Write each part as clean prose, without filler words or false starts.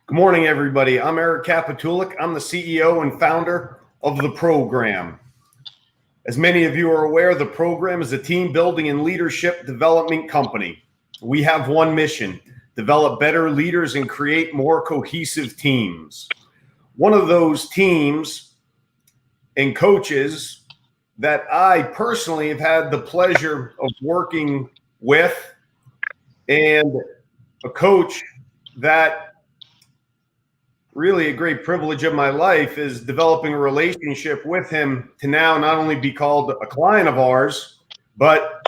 Good morning, everybody. I'm Eric Kapitulik. I'm the CEO and founder of the program. As many of you are aware, the program is a team building and leadership development company. We have one mission: develop better leaders and create more cohesive teams. One of those teams and coaches that I personally have had the pleasure of working with, and a coach that really a great privilege of my life is developing a relationship with him to now not only be called a client of ours, but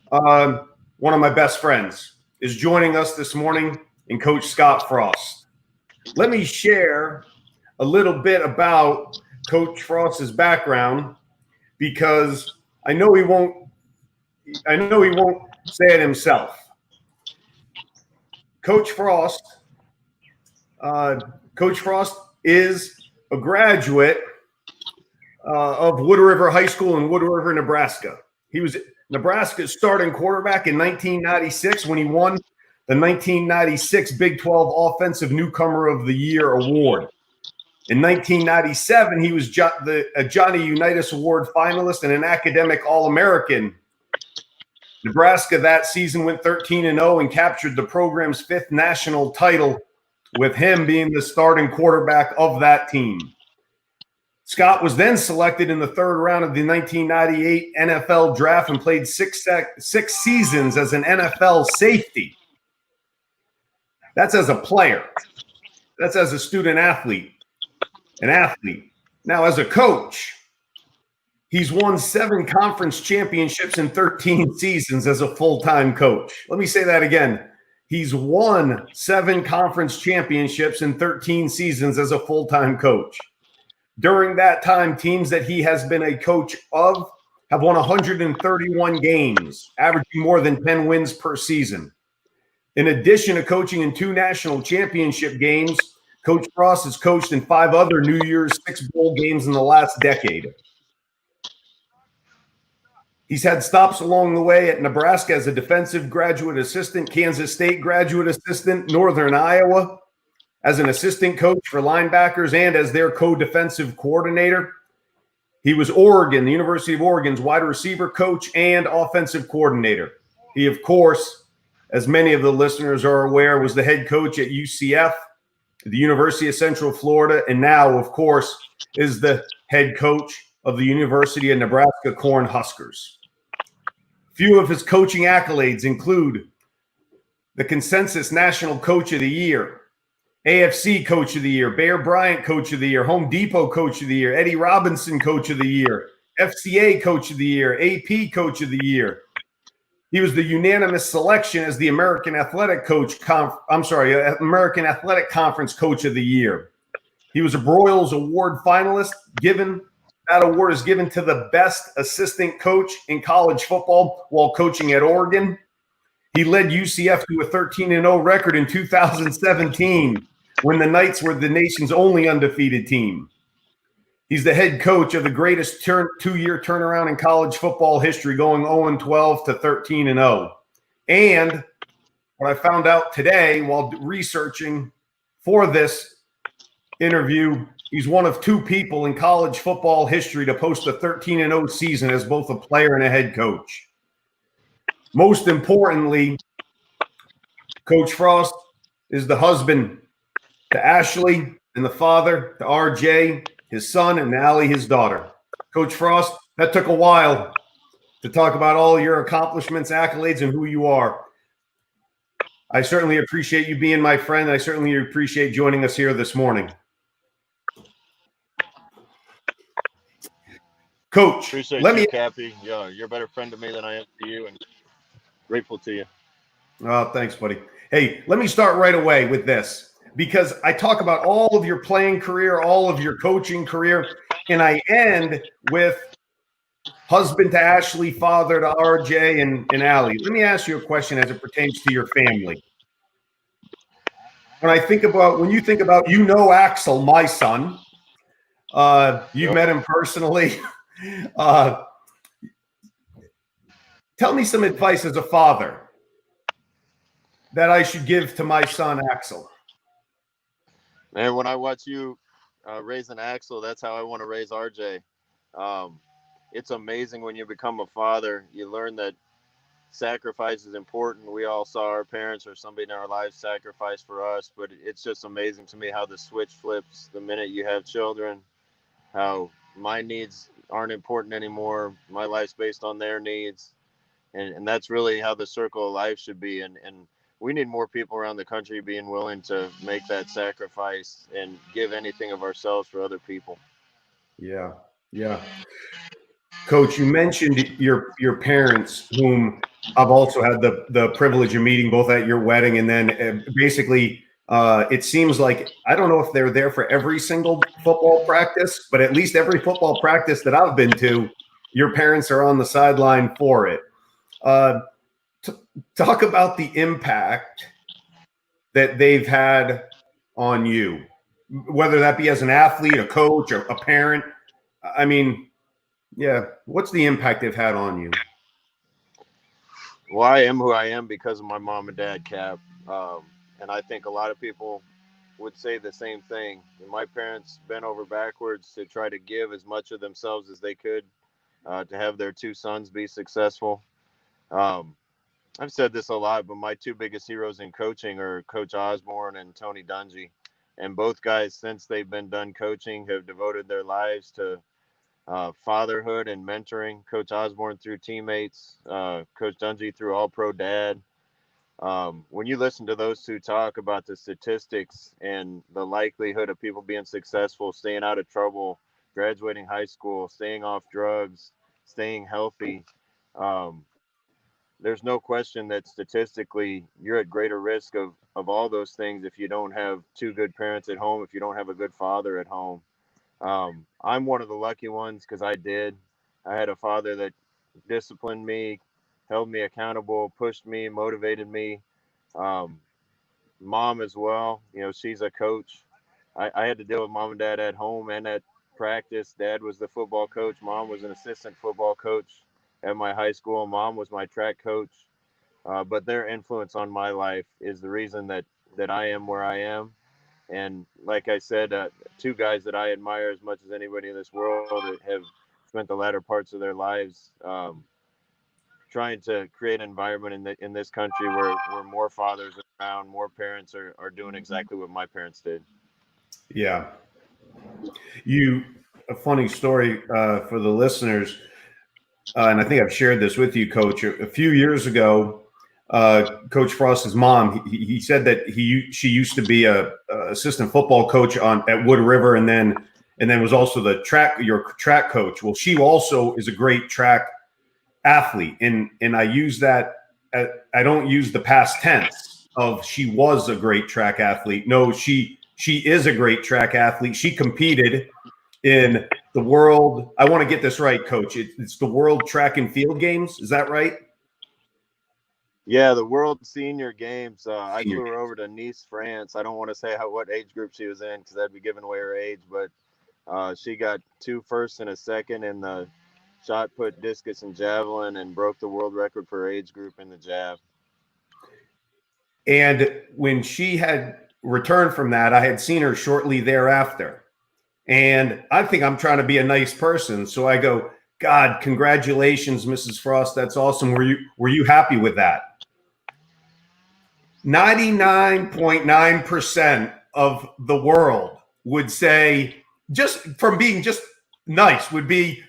one of my best friends is joining us this morning, and Coach Scott Frost. Let me share a little bit about Coach Frost's background, because I know he won't say it himself. Coach Frost is a graduate of Wood River High School in Wood River, Nebraska. He was Nebraska's starting quarterback in 1996 when he won the 1996 Big 12 Offensive Newcomer of the Year award. In 1997, he was a Johnny Unitas Award finalist and an academic All-American. Nebraska that season went 13-0 and captured the program's 5th national title, with him being the starting quarterback of that team. Scott was then selected in the 3rd round of the 1998 NFL draft and played six seasons as an NFL safety. That's as a player. That's as a student athlete, an athlete. Now, as a coach, he's won 7 conference championships in 13 seasons as a full-time coach. Let me say that again. He's won 7 conference championships in 13 seasons as a full-time coach. During that time, teams that he has been a coach of have won 131 games, averaging more than 10 wins per season. In addition to coaching in 2 national championship games, Coach Frost has coached in 5 other New Year's Six bowl games in the last decade. He's had stops along the way at Nebraska as a defensive graduate assistant, Kansas State graduate assistant, Northern Iowa as an assistant coach for linebackers, and as their co-defensive coordinator. He was the University of Oregon's wide receiver coach and offensive coordinator. He, of course, as many of the listeners are aware, was the head coach at UCF, the University of Central Florida, and now, of course, is the head coach of the University of Nebraska Cornhuskers. Few of his coaching accolades include the Consensus National Coach of the Year, AFC Coach of the Year, Bear Bryant Coach of the Year, Home Depot Coach of the Year, Eddie Robinson Coach of the Year, FCA Coach of the Year, AP Coach of the Year. He was the unanimous selection as the American Athletic Conference Coach of the Year. He was a Broyles Award finalist. That award is given to the best assistant coach in college football while coaching at Oregon. He led UCF to a 13-0 record in 2017 when the Knights were the nation's only undefeated team. He's the head coach of the greatest 2-year turnaround in college football history, going 0-12 to 13-0. And what I found out today while researching for this interview, he's one of 2 people in college football history to post a 13-0 season as both a player and a head coach. Most importantly, Coach Frost is the husband to Ashley and the father to RJ, his son, and Allie, his daughter. Coach Frost, that took a while to talk about all your accomplishments, accolades, and who you are. I certainly appreciate you being my friend. I certainly appreciate joining us here this morning. Coach, appreciate you, Cappy. Yeah, you're a better friend to me than I am to you, and grateful to you. Oh, thanks, buddy. Hey, let me start right away with this, because I talk about all of your playing career, all of your coaching career, and I end with husband to Ashley, father to RJ and Allie. Let me ask you a question as it pertains to your family. When you think about, Axel, my son, you've met him personally. Tell me some advice as a father that I should give to my son, Axel. And when I watch you raising Axel, that's how I want to raise RJ. Um, it's amazing when you become a father. You learn that sacrifice is important. We all saw our parents or somebody in our lives sacrifice for us, but it's just amazing to me how the switch flips the minute you have children, how my needs aren't important anymore. My life's based on their needs. And that's really how the circle of life should be. And we need more people around the country being willing to make that sacrifice and give anything of ourselves for other people. Yeah. Yeah. Coach, you mentioned your parents, whom I've also had the privilege of meeting both at your wedding and then basically it seems like I don't know if they're there for every single football practice, but at least every football practice that I've been to, your parents are on the sideline for it. Uh, t- Talk about the impact that they've had on you, whether that be as an athlete, a coach, or a parent. I mean, yeah. What's the impact they've had on you? Well, I am who I am because of my mom and dad, Cap. Um, and I think a lot of people would say the same thing. My parents bent over backwards to try to give as much of themselves as they could to have their two sons be successful. Um, I've said this a lot, but my two biggest heroes in coaching are Coach Osborne and Tony Dungy. And both guys, since they've been done coaching, have devoted their lives to fatherhood and mentoring. Coach Osborne through teammates, Coach Dungy through All Pro Dad. When you listen to those two talk about the statistics and the likelihood of people being successful, staying out of trouble, graduating high school, staying off drugs, staying healthy, um, there's no question that statistically you're at greater risk of all those things if you don't have two good parents at home, if you don't have a good father at home. I'm one of the lucky ones because I did. I had a father that disciplined me, held me accountable, pushed me, motivated me. Um, Mom as well. You know, she's a coach. I had to deal with mom and dad at home and at practice. Dad was the football coach. Mom was an assistant football coach at my high school. Mom was my track coach. But their influence on my life is the reason that I am where I am. And like I said, two guys that I admire as much as anybody in this world that have spent the latter parts of their lives trying to create an environment in this country where more fathers are around, more parents are doing exactly what my parents did. Yeah. You, a funny story for the listeners, and I think I've shared this with you, Coach. A few years ago, Coach Frost's mom, he said that she used to be a assistant football coach at Wood River, and then was also your track coach. Well, she also is a great track athlete, and I use that. I don't use the past tense of she was a great track athlete. No, she is a great track athlete. She competed in the world. I want to get this right, Coach. It's the World Track and Field Games. Is that right? Yeah, the World Senior Games. I Senior. flew her over to Nice, France. I don't want to say what age group she was in because that'd be giving away her age, but she got two firsts and a second in the shot put, discus, and javelin, and broke the world record for her age group in the jav. And when she had returned from that, I had seen her shortly thereafter. And I think I'm trying to be a nice person. So I go, God, congratulations, Mrs. Frost. That's awesome. Were you happy with that? 99.9% of the world would say, just from being just nice, would be,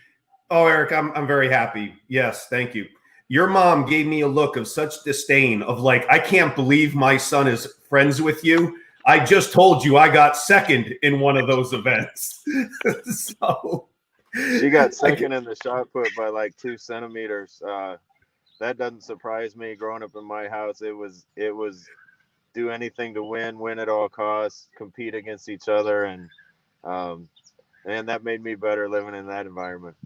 oh, Eric, I'm very happy. Yes, thank you. Your mom gave me a look of such disdain of like, I can't believe my son is friends with you. I just told you I got second in one of those events. So She got second in the shot put by like 2 centimeters. That doesn't surprise me. Growing up in my house, it was do anything to win at all costs, compete against each other, um, and that made me better living in that environment.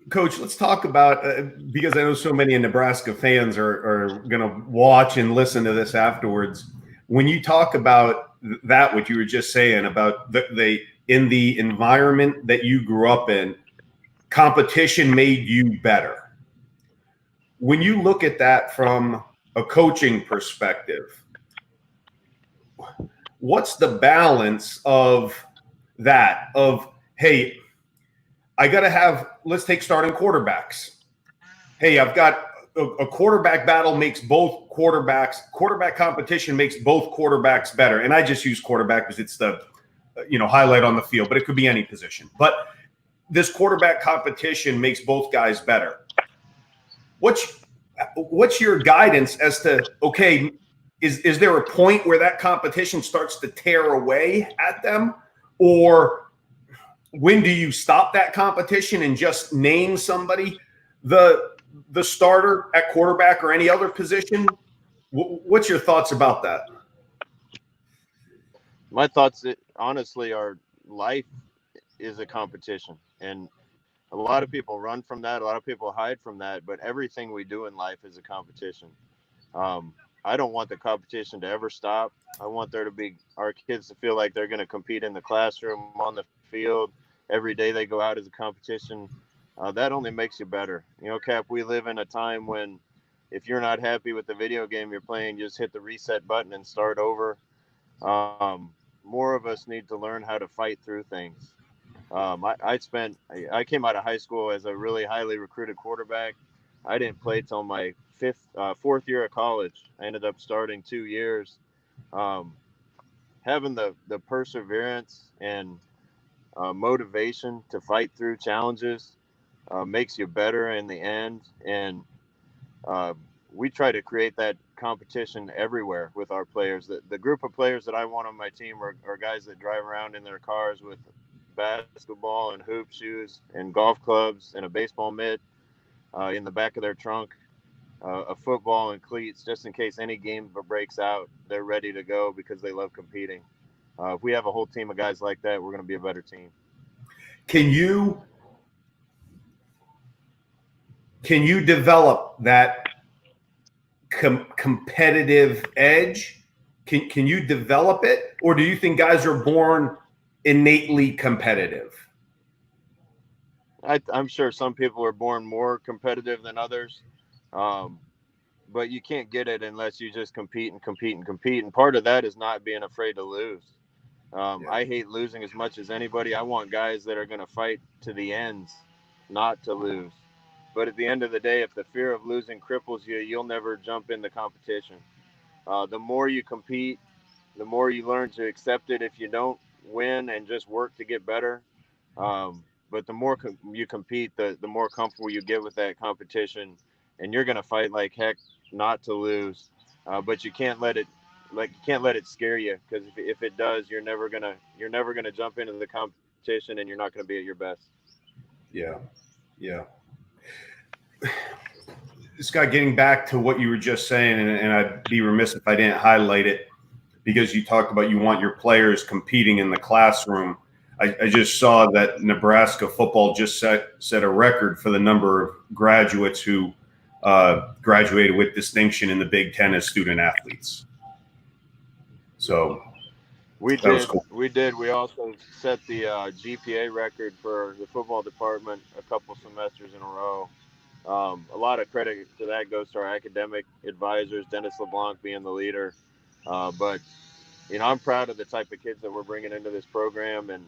Coach, let's talk about because I know so many Nebraska fans are going to watch and listen to this afterwards. When you talk about that, what you were just saying about the in the environment that you grew up in, competition made you better. When you look at that from a coaching perspective, what's the balance of that? Of, hey, I got to have, let's take starting quarterbacks. Hey, I've got a quarterback battle makes both quarterback competition makes both quarterbacks better. And I just use quarterback because it's the, highlight on the field, but it could be any position. But this quarterback competition makes both guys better. What's your guidance as to, okay, is there a point where that competition starts to tear away at them? Or when do you stop that competition and just name somebody the starter at quarterback or any other position? What's your thoughts about that? My thoughts, honestly, are life is a competition. And a lot of people run from that. A lot of people hide from that. But everything we do in life is a competition. I don't want the competition to ever stop. I want there to be our kids to feel like they're going to compete in the classroom, on the field. Every day they go out as a competition. That only makes you better. Cap, we live in a time when if you're not happy with the video game you're playing, just hit the reset button and start over. More of us need to learn how to fight through things. I came out of high school as a really highly recruited quarterback. I didn't play till my fourth year of college. I ended up starting 2 years. Having the perseverance and motivation to fight through challenges makes you better in the end. And we try to create that competition everywhere with our players. The group of players that I want on my team are guys that drive around in their cars with basketball and hoop shoes and golf clubs and a baseball mitt in the back of their trunk, a football and cleats, just in case any game breaks out. They're ready to go because they love competing. If we have a whole team of guys like that, we're going to be a better team. Can you develop that competitive edge? Can you develop it, or do you think guys are born innately competitive? I'm sure some people are born more competitive than others, but you can't get it unless you just compete and compete and compete. And part of that is not being afraid to lose. I hate losing as much as anybody. I want guys that are going to fight to the ends, not to lose. But at the end of the day, if the fear of losing cripples you, you'll never jump in the competition. The more you compete, the more you learn to accept it if you don't win and just work to get better. But the more you compete, the more comfortable you get with that competition, and you're going to fight like heck not to lose. But you can't let it scare you, because if it does, you're never gonna jump into the competition, and you're not gonna be at your best. Yeah. Scott, getting back to what you were just saying, and I'd be remiss if I didn't highlight it, because you talked about you want your players competing in the classroom. I just saw that Nebraska football just set a record for the number of graduates who graduated with distinction in the Big Ten as student athletes. So we that was did. cool. We did. We also set the GPA record for the football department a couple semesters in a row. A lot of credit to that goes to our academic advisors, Dennis LeBlanc being the leader. But I'm proud of the type of kids that we're bringing into this program. And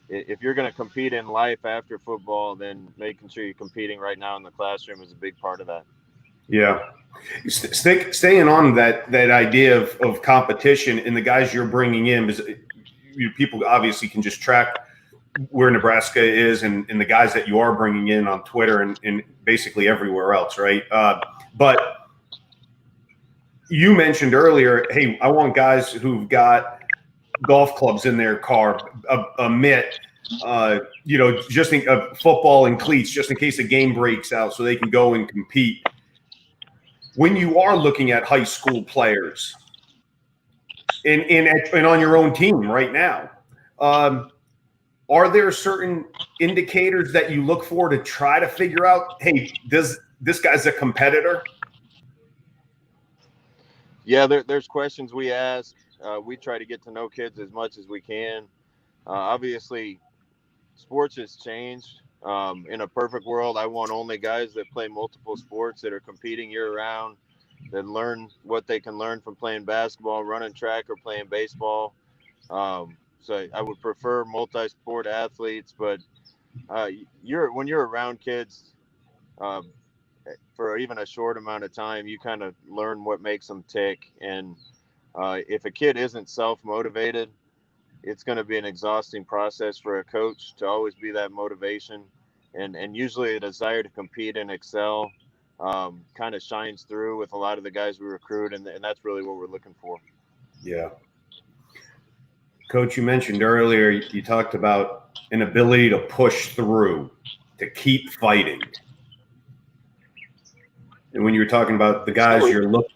if you're going to compete in life after football, then making sure you're competing right now in the classroom is a big part of that. Yeah. Staying on that idea of competition and the guys you're bringing in, because people obviously can just track where Nebraska is and the guys that you are bringing in on Twitter and basically everywhere else, right? But you mentioned earlier, hey, I want guys who've got golf clubs in their car, a mitt, just a football and cleats, just in case a game breaks out, so they can go and compete. When you are looking at high school players and on your own team right now, are there certain indicators that you look for to try to figure out, hey, does this guy's a competitor? Yeah, there's questions we ask. We try to get to know kids as much as we can. Obviously, sports has changed. In a perfect world, I want only guys that play multiple sports, that are competing year round, learn what they can learn from playing basketball, running track, or playing baseball. So I would prefer multi-sport athletes, but when you're around kids uh, for even a short amount of time, you kind of learn what makes them tick. And if a kid isn't self-motivated, it's going to be an exhausting process for a coach to always be that motivation. And usually a desire to compete and excel kind of shines through with a lot of the guys we recruit, and that's really what we're looking for. Yeah. Coach, you mentioned earlier, you talked about an ability to push through, to keep fighting. And when you were talking about the guys you're looking,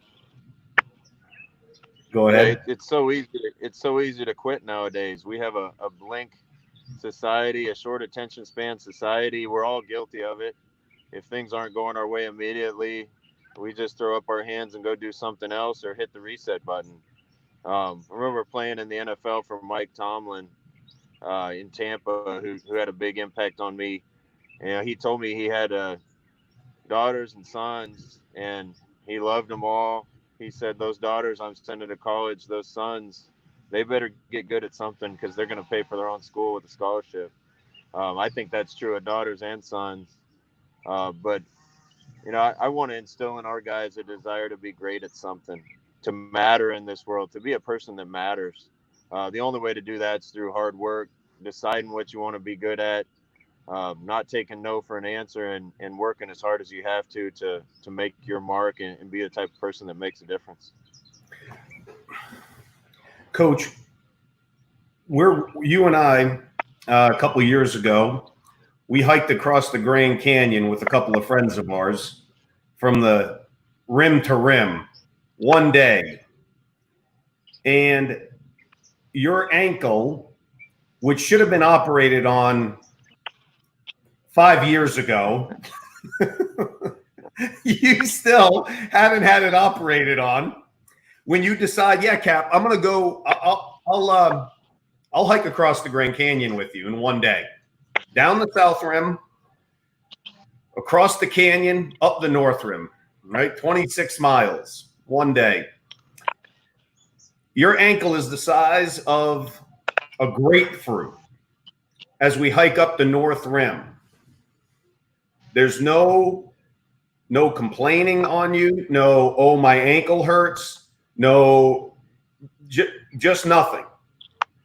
go ahead. Yeah, it's so easy. It's so easy to quit nowadays. We have a blink society, a short attention span society. We're all guilty of it. If things aren't going our way immediately, we just throw up our hands and go do something else or hit the reset button. I remember playing in the NFL for Mike Tomlin in Tampa, who had a big impact on me. And he told me he had daughters and sons, and he loved them all. He said, "Those daughters I'm sending to college, those sons, they better get good at something because they're going to pay for their own school with a scholarship." I think that's true of daughters and sons. But I want to instill in our guys a desire to be great at something, to matter in this world, to be a person that matters. The only way to do that is through hard work, deciding what you want to be good at, not taking no for an answer, and working as hard as you have to make your mark and be the type of person that makes a difference. Coach, you and I, a couple of years ago, we hiked across the Grand Canyon with a couple of friends of ours from the rim to rim one day. And your ankle, which should have been operated on 5 years ago, you still haven't had it operated on. When you decide, yeah, Cap, I'm going to go, I'll hike across the Grand Canyon with you in one day, down the South Rim, across the canyon, up the North Rim, right? 26 miles, one day. Your ankle is the size of a grapefruit as we hike up the North Rim. There's no complaining on you. No, oh, my ankle hurts. No, just nothing.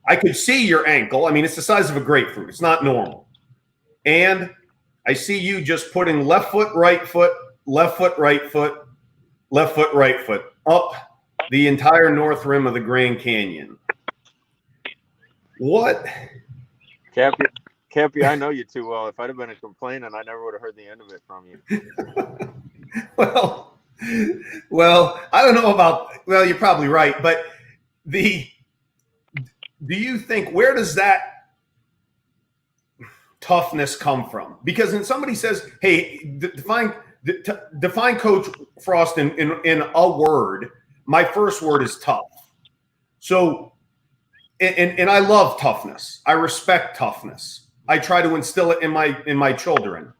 I could see your ankle. I mean, it's the size of a grapefruit. It's not normal. And I see you just putting left foot, right foot, left foot, right foot, left foot, right foot up the entire North Rim of the Canyon. What? Cappy, I know you too well. If I'd have been complaining, I never would have heard the end of it from you. Well, I don't know about, well, you're probably right, but do you think, where does that toughness come from? Because when somebody says, hey, define Coach Frost in a word, my first word is tough. So, and I love toughness. I respect toughness. I try to instill it in my children.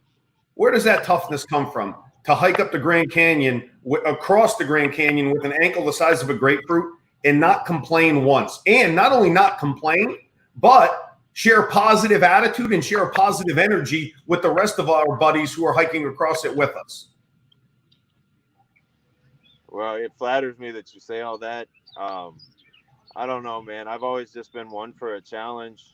Where does that toughness come from? To hike up the Grand Canyon, across the Grand Canyon with an ankle the size of a grapefruit and not complain once. And not only not complain, but share positive attitude and share a positive energy with the rest of our buddies who are hiking across it with us. Well, it flatters me that you say all that. I don't know, man. I've always just been one for a challenge.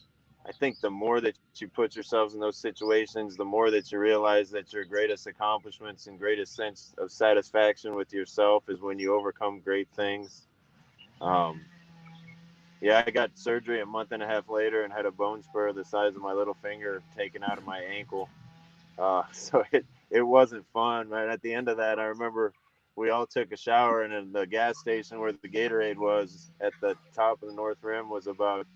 I think the more that you put yourselves in those situations, the more that you realize that your greatest accomplishments and greatest sense of satisfaction with yourself is when you overcome great things. Yeah, I got surgery a month and a half later and had a bone spur the size of my little finger taken out of my ankle. So it wasn't fun, man. At the end of that, I remember we all took a shower, and in the gas station where the Gatorade was at the top of the North Rim was about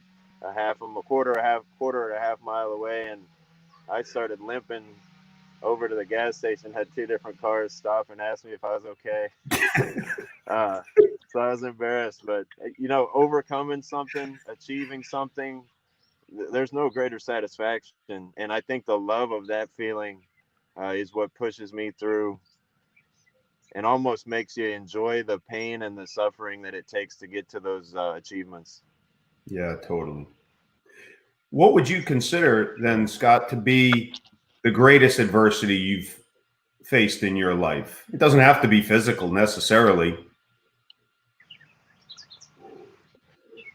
a quarter and a half mile away, and I started limping over to the gas station. Had two different cars stop and ask me if I was okay. So I was embarrassed, but overcoming something, achieving something, there's no greater satisfaction, and I think the love of that feeling is what pushes me through and almost makes you enjoy the pain and the suffering that it takes to get to those achievements. Yeah, totally. What would you consider then, Scott, to be the greatest adversity you've faced in your life? It doesn't have to be physical necessarily.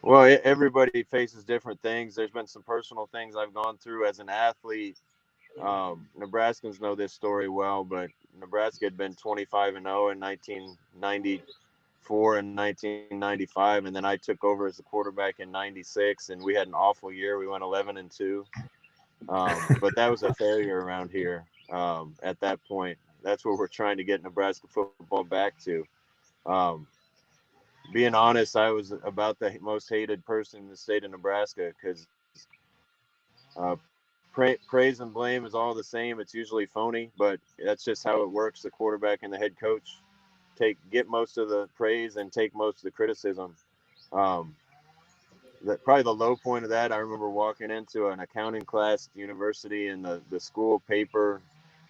Well, everybody faces different things. There's been some personal things I've gone through as an athlete. Nebraskans know this story well, but Nebraska had been 25-0 in 1994 and 1995, and then I took over as the quarterback in '96, and we had an awful year. We went 11-2, but that was a failure around here at that point. That's where we're trying to get Nebraska football back to. Um, Being honest, I was about the most hated person in the state of Nebraska because uh, praise and blame is all the same. It's usually phony, but that's just how it works. The quarterback and the head coach get most of the praise and take most of the criticism. Um, Probably the low point of that, I remember walking into an accounting class at the university, and the school paper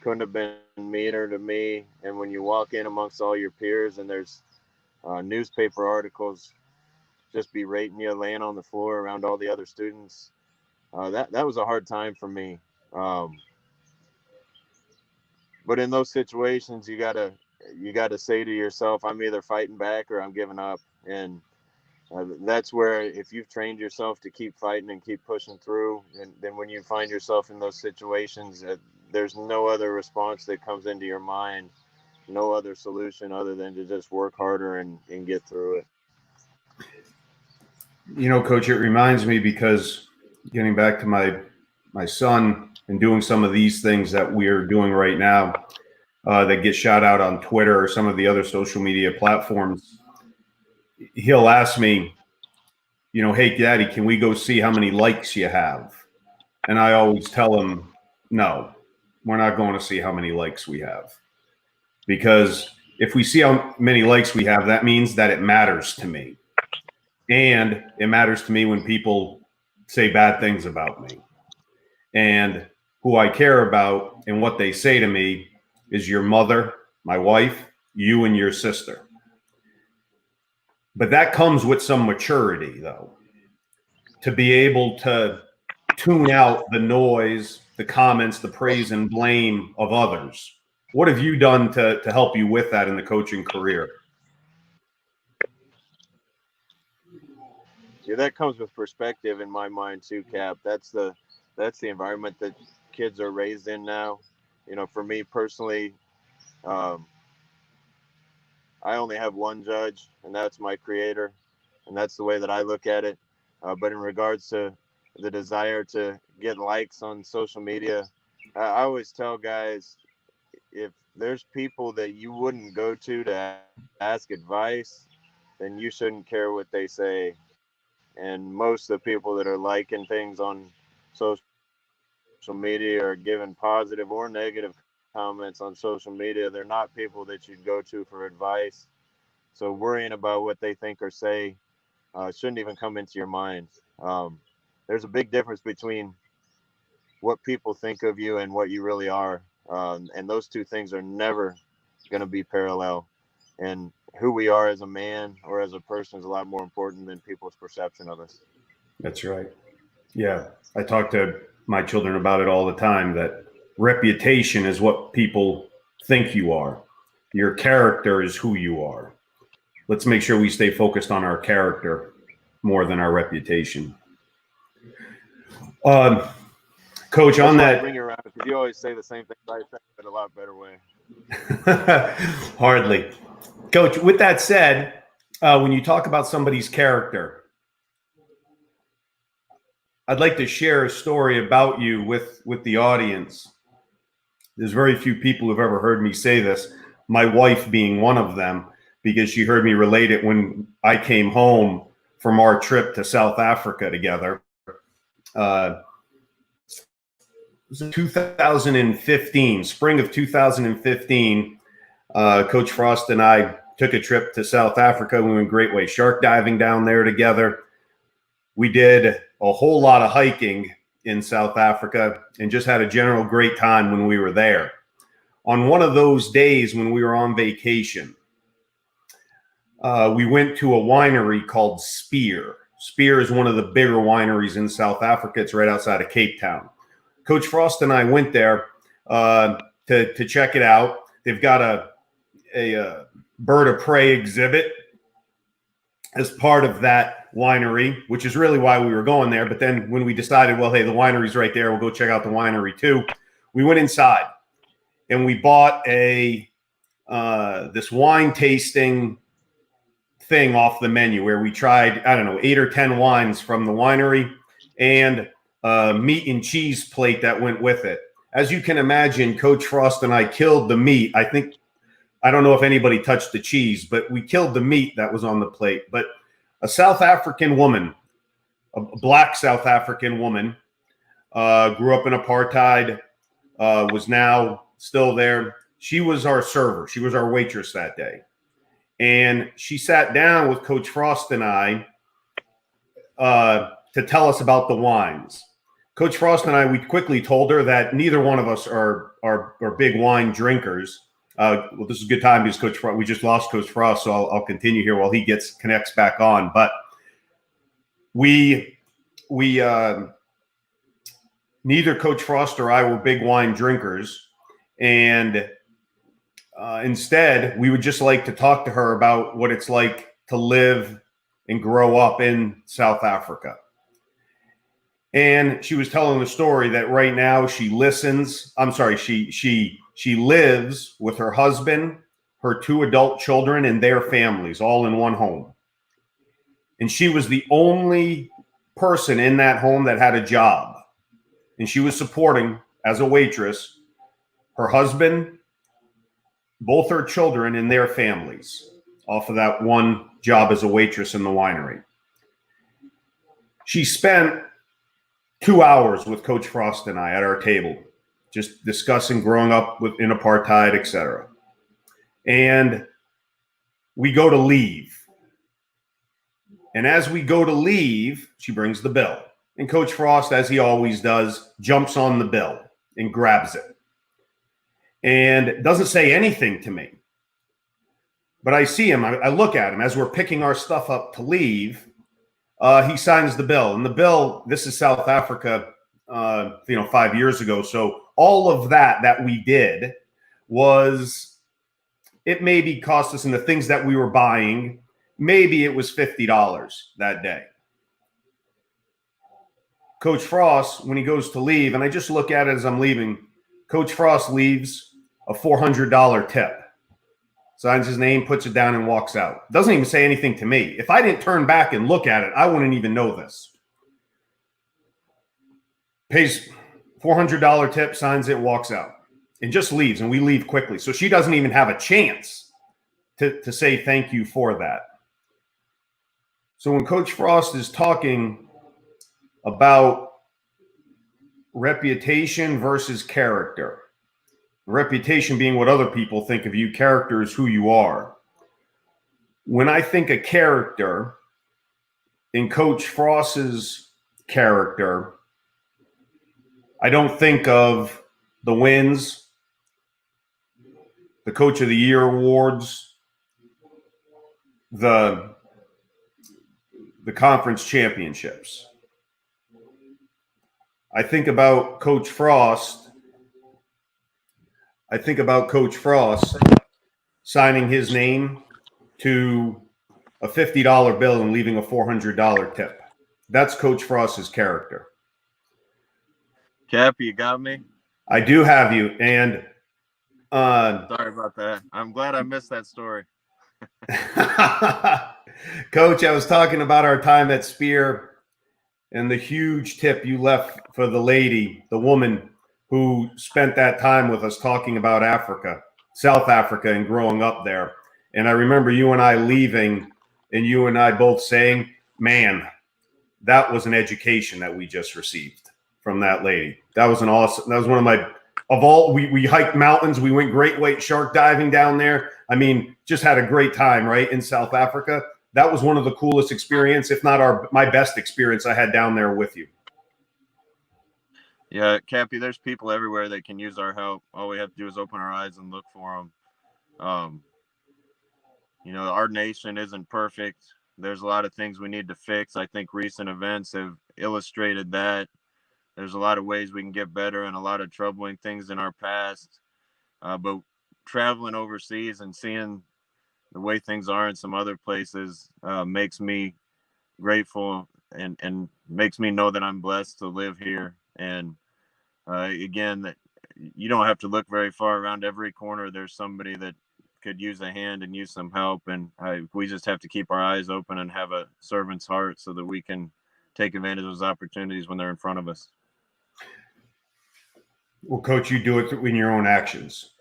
couldn't have been meaner to me. And when you walk in amongst all your peers and there's newspaper articles just berating you, laying on the floor around all the other students, that was a hard time for me. Um, but in those situations, you gotta say to yourself, I'm either fighting back or I'm giving up. And that's where, if you've trained yourself to keep fighting and keep pushing through, and then when you find yourself in those situations, there's no other response that comes into your mind, no other solution other than to just work harder and get through it. You know, Coach, it reminds me, because getting back to my son and doing some of these things that we're doing right now, that get shot out on Twitter or some of the other social media platforms, he'll ask me, you know, hey, Daddy, can we go see how many likes you have? And I always tell him, no, we're not going to see how many likes we have. Because if we see how many likes we have, that means that it matters to me. And it matters to me when people say bad things about me. And who I care about and what they say to me is your mother, my wife, you, and your sister. But that comes with some maturity, though, to be able to tune out the noise, the comments, the praise and blame of others. What have you done to help you with that in the coaching career? Yeah, that comes with perspective in my mind too, Cap. That's the environment that kids are raised in now. For me personally, um, I only have one judge, and that's my creator, and that's the way that I look at it. But in regards to the desire to get likes on social media, I always tell guys, if there's people that you wouldn't go to ask advice, then you shouldn't care what they say. And most of the people that are liking things on social media or giving positive or negative comments on social media, they're not people that you'd go to for advice. So worrying about what they think or say shouldn't even come into your mind. There's a big difference between what people think of you and what you really are. And those two things are never going to be parallel. And who we are as a man or as a person is a lot more important than people's perception of us. That's right. Yeah. I talk to my children about it all the time, that reputation is what people think you are. Your character is who you are. Let's make sure we stay focused on our character more than our reputation. Coach, on that, bring you around, because you always say the same thing, but I say it a lot better way. Hardly. Coach, with that said, when you talk about somebody's character, I'd like to share a story about you with the audience. There's very few people who've ever heard me say this, my wife being one of them, because she heard me relate it when I came home from our trip to South Africa together. It was 2015, spring of 2015. Coach Frost and I took a trip to South Africa. We went great way shark diving down there together. We did a whole lot of hiking in South Africa and just had a general great time when we were there. on one of those days when we were on vacation, we went to a winery called Spear. Spear is one of the bigger wineries in South Africa. It's right outside of Cape Town. Coach Frost and I went there to check it out. They've got a bird of prey exhibit as part of that winery, which is really why we were going there. But then when we decided, well, hey, the winery's right there, we'll go check out the winery too. We went inside and we bought this wine tasting thing off the menu where we tried, I don't know, 8 or 10 wines from the winery and a meat and cheese plate that went with it. As you can imagine, Coach Frost and I killed the meat. I don't know if anybody touched the cheese, but we killed the meat that was on the plate. But a South African woman, a black South African woman, grew up in apartheid, was now still there. She was our server. She was our waitress that day. And she sat down with Coach Frost and I to tell us about the wines. Coach Frost and I, we quickly told her that neither one of us are big wine drinkers. Well, this is a good time because Coach Frost, we just lost Coach Frost, so I'll continue here while he connects back on. But we neither Coach Frost or I were big wine drinkers, and instead, we would just like to talk to her about what it's like to live and grow up in South Africa. And she was telling the story that right now she lives with her husband, her 2 adult children, and their families, all in one home. And she was the only person in that home that had a job. And she was supporting, as a waitress, her husband, both her children, and their families off of that one job as a waitress in the winery. She spent 2 hours with Coach Frost and I at our table, just discussing growing up in apartheid, etc. And we go to leave. And as we go to leave, she brings the bill. And Coach Frost, as he always does, jumps on the bill and grabs it. And doesn't say anything to me. But I see him, I look at him as we're picking our stuff up to leave. He signs the bill. And the bill, this is South Africa, 5 years ago. So all of that we did was, it maybe cost us in the things that we were buying, maybe it was $50 that day. Coach Frost, when he goes to leave, and I just look at it as I'm leaving, Coach Frost leaves a $400 tip. Signs his name, puts it down, and walks out. Doesn't even say anything to me. If I didn't turn back and look at it, I wouldn't even know this. Pays $400 tip, signs it, walks out, and just leaves, and we leave quickly. So she doesn't even have a chance to say thank you for that. So when Coach Frost is talking about reputation versus character, reputation being what other people think of you, character is who you are. When I think of character, in Coach Frost's character, I don't think of the wins, the Coach of the Year awards, the conference championships. I think about Coach Frost. I think about Coach Frost signing his name to a $50 bill and leaving a $400 tip. That's Coach Frost's character. Cap, you got me? I do have you. And sorry about that. I'm glad I missed that story. Coach, I was talking about our time at Spear and the huge tip you left for the lady, the woman who spent that time with us talking about Africa, South Africa, and growing up there. And I remember you and I leaving and you and I both saying, man, that was an education that we just received from that lady. That was one of my, we hiked mountains. We went great white shark diving down there. I mean, just had a great time, right, in South Africa. That was one of the coolest experience, if not my best experience I had down there with you. Yeah, Cappy, there's people everywhere that can use our help. All we have to do is open our eyes and look for them. Um, our nation isn't perfect. There's a lot of things we need to fix. I think recent events have illustrated that. There's a lot of ways we can get better and a lot of troubling things in our past. But traveling overseas and seeing the way things are in some other places makes me grateful and makes me know that I'm blessed to live here. And again, that you don't have to look very far. Around every corner there's somebody that could use a hand and use some help, and we just have to keep our eyes open and have a servant's heart so that we can take advantage of those opportunities when they're in front of us. Well, Coach, you do it in your own actions.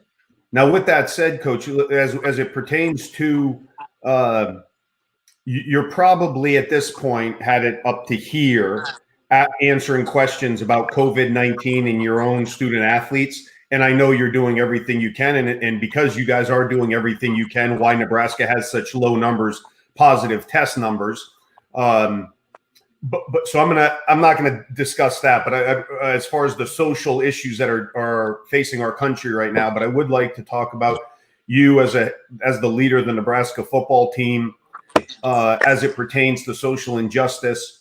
Now, with that said, Coach, as it pertains to you're probably at this point had it up to here at answering questions about COVID-19 and your own student athletes. And I know you're doing everything you can. And because you guys are doing everything you can, why Nebraska has such low numbers, positive test numbers. But so I'm not gonna discuss that. But as far as the social issues that are facing our country right now, but I would like to talk about you as the leader of the Nebraska football team. As it pertains to social injustice,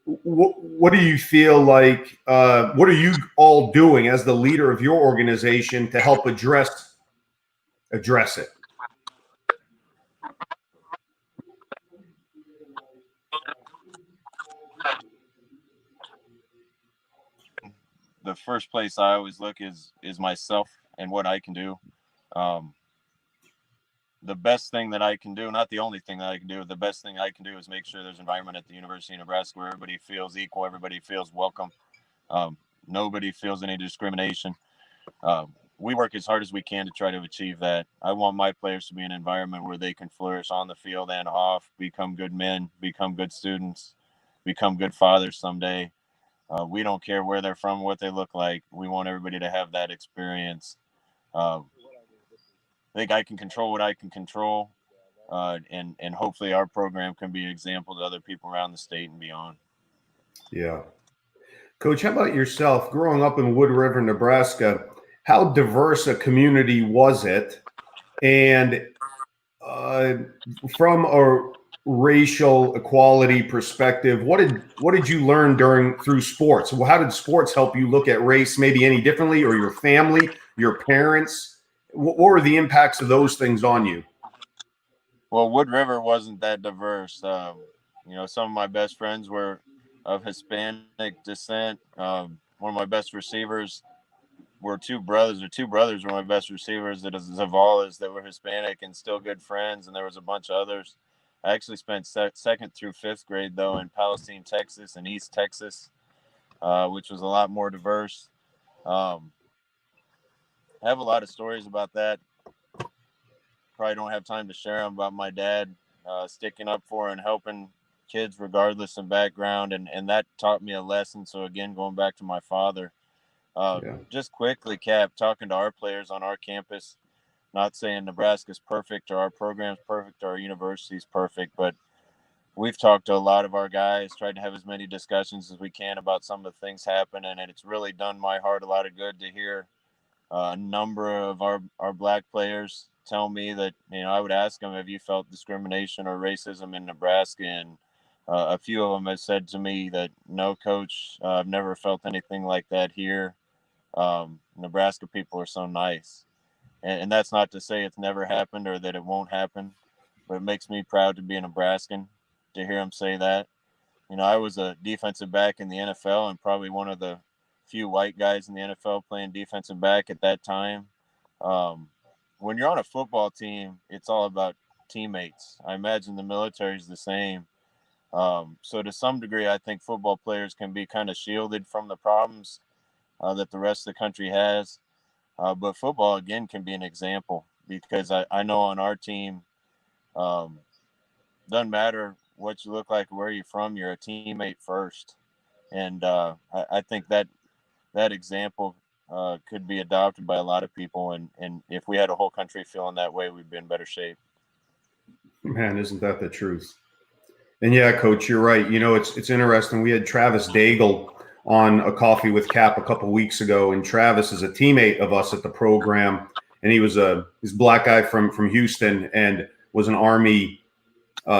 what do you feel like? What are you all doing as the leader of your organization to help address it? The first place I always look is myself and what I can do. Um, the best thing that I can do, not the only thing that I can do, the best thing I can do is make sure there's an environment at the University of Nebraska where everybody feels equal, everybody feels welcome, nobody feels any discrimination. We work as hard as we can to try to achieve that. I want my players to be in an environment where they can flourish on the field and off, become good men, become good students, become good fathers someday. We don't care where they're from, what they look like. We want everybody to have that experience. I think I can control what I can control, and hopefully our program can be an example to other people around the state and beyond. Yeah. Coach, how about yourself? Growing up in Wood River, Nebraska, how diverse a community was it? And from a racial equality perspective, what did you learn through sports? Well, how did sports help you look at race maybe any differently, or your family, your parents? What were the impacts of those things on you? Well, Wood River wasn't that diverse. Some of my best friends were of Hispanic descent. One of my best receivers were two brothers, or two brothers were my best receivers that is Zavalas that were Hispanic and still good friends. And there was a bunch of others. I actually spent second through fifth grade though in Palestine, Texas and East Texas, which was a lot more diverse. I have a lot of stories about that. Probably don't have time to share them about my dad sticking up for and helping kids regardless of background. And that taught me a lesson. So again, going back to my father, just quickly, Cap, talking to our players on our campus, not saying Nebraska's perfect or our program's perfect or our university's perfect, but we've talked to a lot of our guys, tried to have as many discussions as we can about some of the things happening, and it's really done my heart a lot of good to hear a number of our black players tell me that, I would ask them, have you felt discrimination or racism in Nebraska? And a few of them have said to me that, no, coach, I've never felt anything like that here. Nebraska people are so nice. And that's not to say it's never happened or that it won't happen, but it makes me proud to be a Nebraskan to hear them say that. I was a defensive back in the NFL and probably one of the few white guys in the NFL playing defensive back at that time. When you're on a football team, it's all about teammates. I imagine the military is the same. So to some degree, I think football players can be kind of shielded from the problems that the rest of the country has. But football, again, can be an example because I know on our team, doesn't matter what you look like or where you're from, you're a teammate first. And I think that example could be adopted by a lot of people. And if we had a whole country feeling that way, we'd be in better shape. Man, isn't that the truth? And yeah, Coach, you're right. It's interesting. We had Travis Daigle on a coffee with Cap a couple weeks ago, and Travis is a teammate of us at the program, and he's a black guy from Houston and was an Army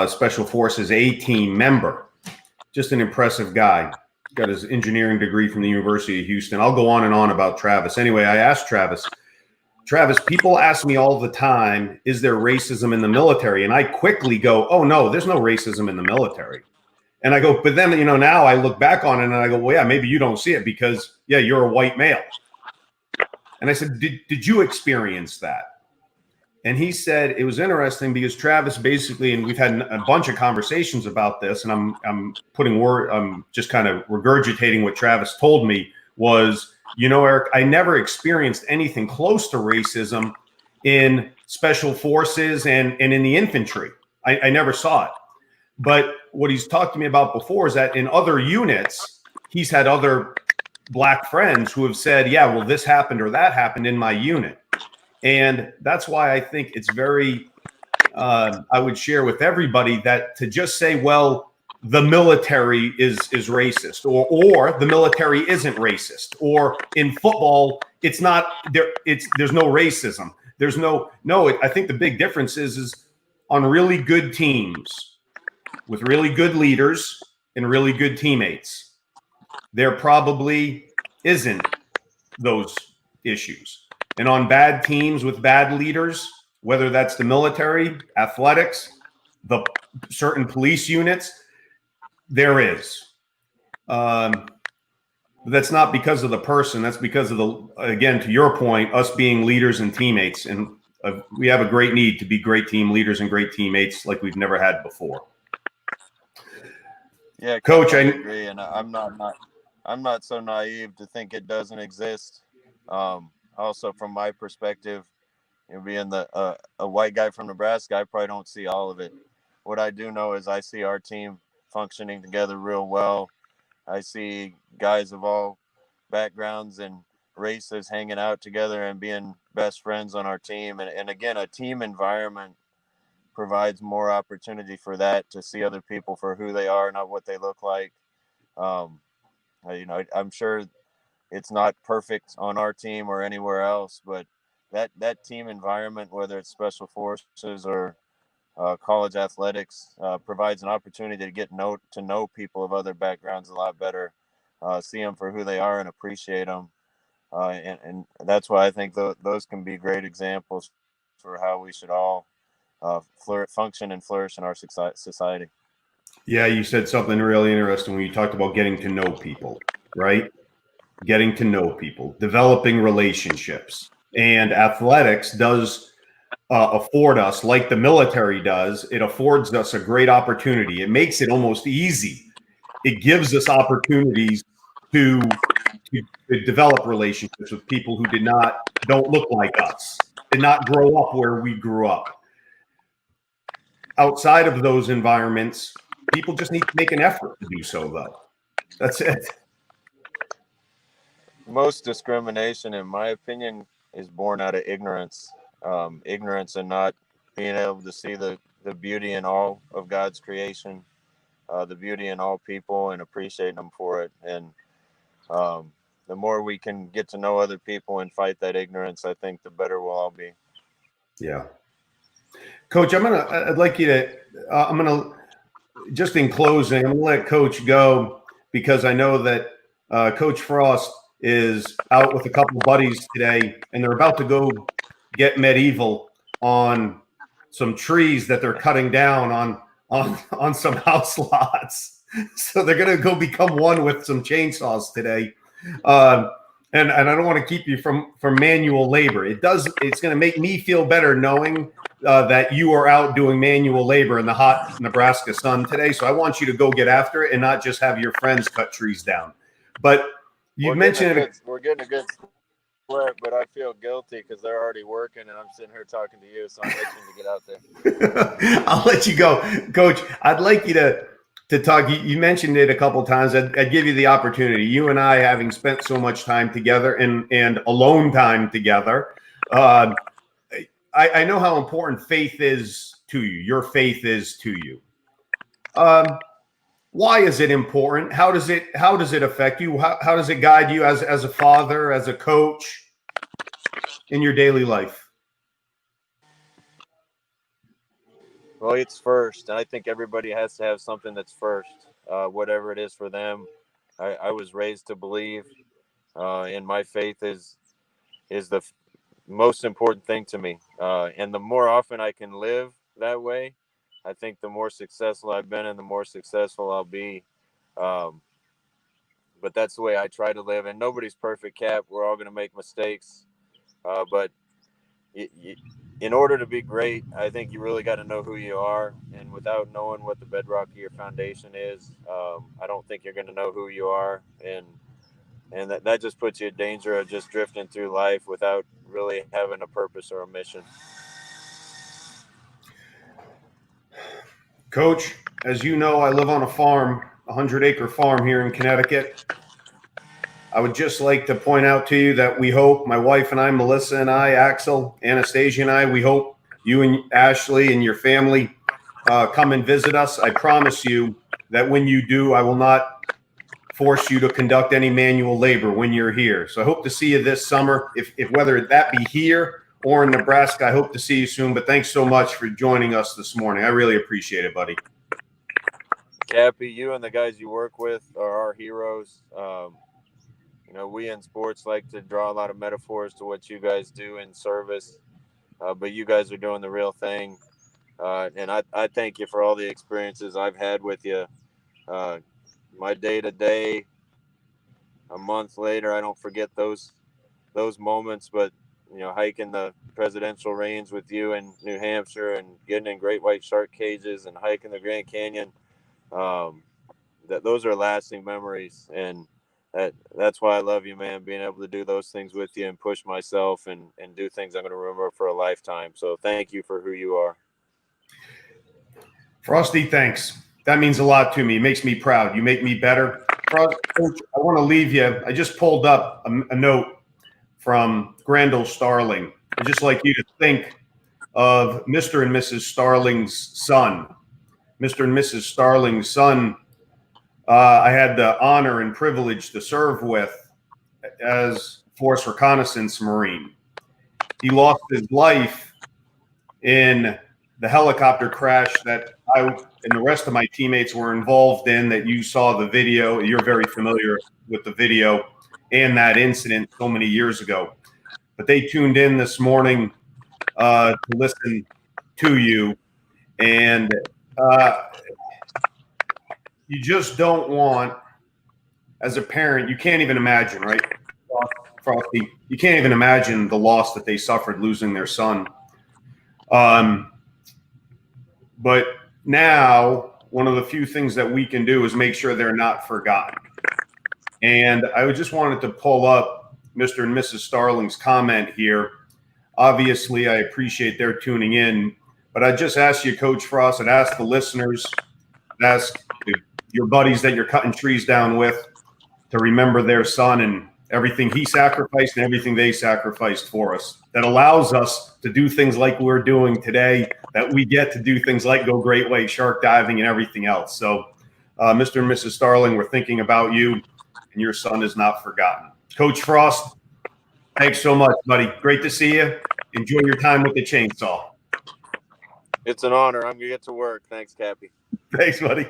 Special Forces A-team member. Just an impressive guy. Got his engineering degree from the University of Houston. I'll go on and on about Travis. Anyway, I asked Travis, people ask me all the time, is there racism in the military? And I quickly go, oh, no, there's no racism in the military. And I go, but then, now I look back on it and I go, well, yeah, maybe you don't see it because, yeah, you're a white male. And I said, did you experience that? And he said it was interesting because Travis basically, and we've had a bunch of conversations about this, and I'm just kind of regurgitating what Travis told me was, Eric, I never experienced anything close to racism in special forces and in the infantry. I never saw it. But what he's talked to me about before is that in other units, he's had other black friends who have said, yeah, well, this happened or that happened in my unit. And that's why I think it's very, I would share with everybody that to just say, well, the military is racist, or the military isn't racist, or in football, it's not there. There's no racism. There's no. I think the big difference is on really good teams with really good leaders and really good teammates, there probably isn't those issues. And on bad teams with bad leaders, whether that's the military, athletics, the certain police units, there is. That's not because of the person. That's because of again, to your point, us being leaders and teammates. And we have a great need to be great team leaders and great teammates like we've never had before. Yeah, Coach, I agree. And I'm not so naive to think it doesn't exist. Also, from my perspective, being a white guy from Nebraska, I probably don't see all of it. What I do know is I see our team functioning together real well. I see guys of all backgrounds and races hanging out together and being best friends on our team. And again, a team environment provides more opportunity for that, to see other people for who they are, not what they look like. I'm sure it's not perfect on our team or anywhere else, but that team environment, whether it's special forces or college athletics, provides an opportunity to get to know people of other backgrounds a lot better, see them for who they are and appreciate them. And that's why I think those can be great examples for how we should all function and flourish in our society. Yeah, you said something really interesting when you talked about getting to know people, right? Getting to know people, developing relationships. And athletics does afford us, like the military does, it affords us a great opportunity. It makes it almost easy. It gives us opportunities to develop relationships with people who don't look like us, did not grow up where we grew up. Outside of those environments, people just need to make an effort to do so, though. That's it. Most discrimination, in my opinion, is born out of ignorance. Ignorance and not being able to see the beauty in all of God's creation, the beauty in all people, and appreciating them for it. And the more we can get to know other people and fight that ignorance, I think the better we'll all be. Yeah. Coach, I'd like you to, I'm going to, just in closing, I'm going to let Coach go because I know that Coach Frost is out with a couple of buddies today, and they're about to go get medieval on some trees that they're cutting down on some house lots. So they're going to go become one with some chainsaws today. And I don't want to keep you from manual labor. It's going to make me feel better knowing that you are out doing manual labor in the hot Nebraska sun today. So I want you to go get after it and not just have your friends cut trees down. But you mentioned it. We're getting a good split, but I feel guilty because they're already working and I'm sitting here talking to you. So I'm itching to get out there. I'll let you go, Coach. I'd like you to talk. You mentioned it a couple of times. I'd give you the opportunity. You and I, having spent so much time together and alone time together, I know how important faith is to you. Your faith is to you. Why is it important? How does it affect you? How does it guide you as a father, as a coach in your daily life? Well, it's first, and I think everybody has to have something that's first, whatever it is for them. I was raised to believe, and my faith is the most important thing to me. And the more often I can live that way, I think the more successful I've been and the more successful I'll be. Um, but that's the way I try to live. And nobody's perfect, Cap. We're all going to make mistakes. But in order to be great, I think you really got to know who you are. And without knowing what the bedrock of your foundation is, I don't think you're going to know who you are. And that just puts you in danger of just drifting through life without really having a purpose or a mission. Coach, as you know, I live on a farm, a 100-acre farm here in Connecticut. I would just like to point out to you that we hope, my wife and I, Melissa and I, Axel, Anastasia and I, we hope you and Ashley and your family come and visit us. I promise you that when you do, I will not force you to conduct any manual labor when you're here. So I hope to see you this summer, if whether that be here or in Nebraska. I hope to see you soon. But thanks so much for joining us this morning. I really appreciate it, buddy. Cappy, you and the guys you work with are our heroes. We in sports like to draw a lot of metaphors to what you guys do in service, but you guys are doing the real thing. And I thank you for all the experiences I've had with you. My day to day, a month later, I don't forget those moments. But hiking the presidential range with you in New Hampshire and getting in great white shark cages and hiking the Grand Canyon, those are lasting memories. And that's why I love you, man, being able to do those things with you and push myself and do things I'm going to remember for a lifetime. So thank you for who you are. Frosty, thanks. That means a lot to me. It makes me proud. You make me better. Coach, I want to leave you. I just pulled up a note from Grandel Starling. I'd just like you to think of Mr. and Mrs. Starling's son. Mr. and Mrs. Starling's son, I had the honor and privilege to serve with as Force Reconnaissance Marine. He lost his life in the helicopter crash that I and the rest of my teammates were involved in, that you saw the video. You're very familiar with the video and that incident so many years ago. But they tuned in this morning to listen to you. And you just don't want, as a parent, you can't even imagine, right, Frosty? You can't even imagine the loss that they suffered losing their son. But now, one of the few things that we can do is make sure they're not forgotten. And I just wanted to pull up Mr. and Mrs. Starling's comment here. Obviously, I appreciate their tuning in, but I just asked you, Coach Frost, and ask the listeners, ask your buddies that you're cutting trees down with, to remember their son and everything he sacrificed and everything they sacrificed for us. That allows us to do things like we're doing today, that we get to do things like go great white shark diving and everything else. So, Mr. and Mrs. Starling, we're thinking about you, and your son is not forgotten. Coach Frost, thanks so much, buddy. Great to see you. Enjoy your time with the chainsaw. It's an honor. I'm going to get to work. Thanks, Cappy. Thanks, buddy.